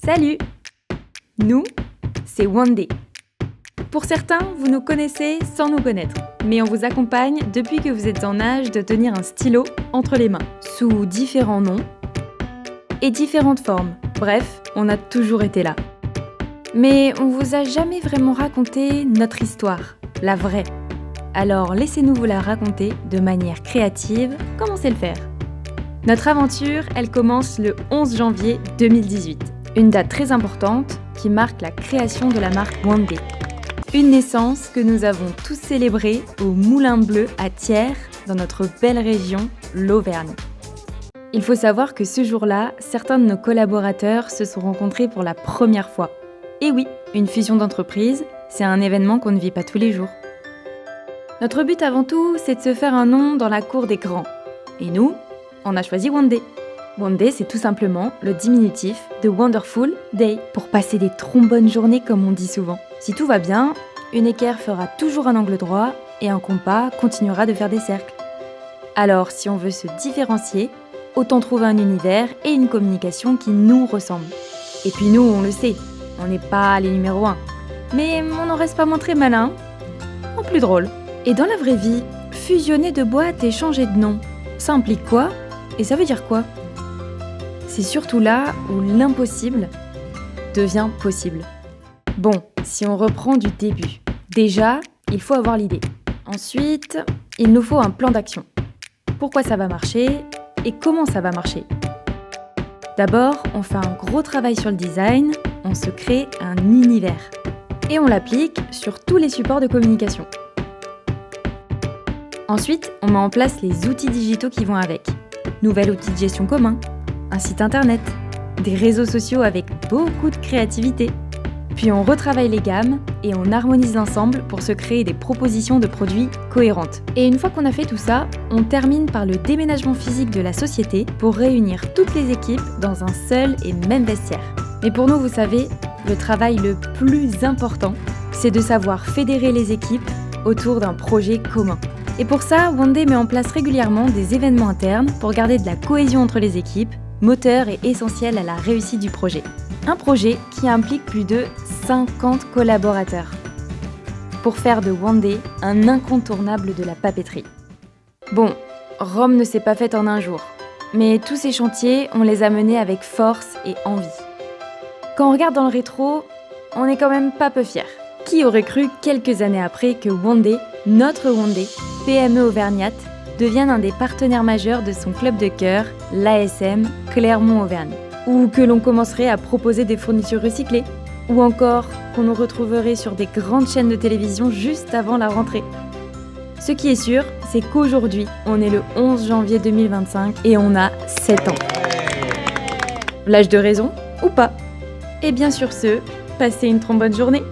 Salut! Nous, c'est Wandé. Pour certains, vous nous connaissez sans nous connaître, mais on vous accompagne depuis que vous êtes en âge de tenir un stylo entre les mains, sous différents noms et différentes formes. Bref, on a toujours été là. Mais on vous a jamais vraiment raconté notre histoire, la vraie. Alors laissez-nous vous la raconter de manière créative, comme on sait le faire. Notre aventure, elle commence le 11 janvier 2018. Une date très importante qui marque la création de la marque Wandé. Une naissance que nous avons tous célébrée au Moulin Bleu à Thiers, dans notre belle région, l'Auvergne. Il faut savoir que ce jour-là, certains de nos collaborateurs se sont rencontrés pour la première fois. Et oui, une fusion d'entreprise, c'est un événement qu'on ne vit pas tous les jours. Notre but avant tout, c'est de se faire un nom dans la cour des grands. Et nous, on a choisi Wandé. Wandé, c'est tout simplement le diminutif de Wonderful Day, pour passer des trop bonnes journées comme on dit souvent. Si tout va bien, une équerre fera toujours un angle droit et un compas continuera de faire des cercles. Alors, si on veut se différencier, autant trouver un univers et une communication qui nous ressemblent. Et puis nous, on le sait, on n'est pas les numéros 1. Mais on n'en reste pas moins très malin, en plus drôle. Et dans la vraie vie, fusionner de boîtes et changer de nom, ça implique quoi ? Et ça veut dire quoi ? C'est surtout là où l'impossible devient possible. Bon, si on reprend du début. Déjà, il faut avoir l'idée. Ensuite, il nous faut un plan d'action. Pourquoi ça va marcher et comment ça va marcher ? D'abord, on fait un gros travail sur le design, on se crée un univers. Et on l'applique sur tous les supports de communication. Ensuite, on met en place les outils digitaux qui vont avec. Nouvel outil de gestion commun, un site internet, des réseaux sociaux avec beaucoup de créativité. Puis on retravaille les gammes et on harmonise l'ensemble pour se créer des propositions de produits cohérentes. Et une fois qu'on a fait tout ça, on termine par le déménagement physique de la société pour réunir toutes les équipes dans un seul et même vestiaire. Mais pour nous, vous savez, le travail le plus important, c'est de savoir fédérer les équipes autour d'un projet commun. Et pour ça, Wandé met en place régulièrement des événements internes pour garder de la cohésion entre les équipes, moteur et essentiel à la réussite du projet. Un projet qui implique plus de 50 collaborateurs. Pour faire de Wandé un incontournable de la papeterie. Bon, Rome ne s'est pas faite en un jour, mais tous ces chantiers, on les a menés avec force et envie. Quand on regarde dans le rétro, on n'est quand même pas peu fiers. Qui aurait cru quelques années après que Wandé, notre Wandé, PME auvergnate, devienne un des partenaires majeurs de son club de cœur, l'ASM Clermont-Auvergne. Ou que l'on commencerait à proposer des fournitures recyclées. Ou encore qu'on nous retrouverait sur des grandes chaînes de télévision juste avant la rentrée. Ce qui est sûr, c'est qu'aujourd'hui, on est le 11 janvier 2025 et on a 7 ans. L'âge de raison ou pas ? Et bien sur ce, passez une trop bonne journée.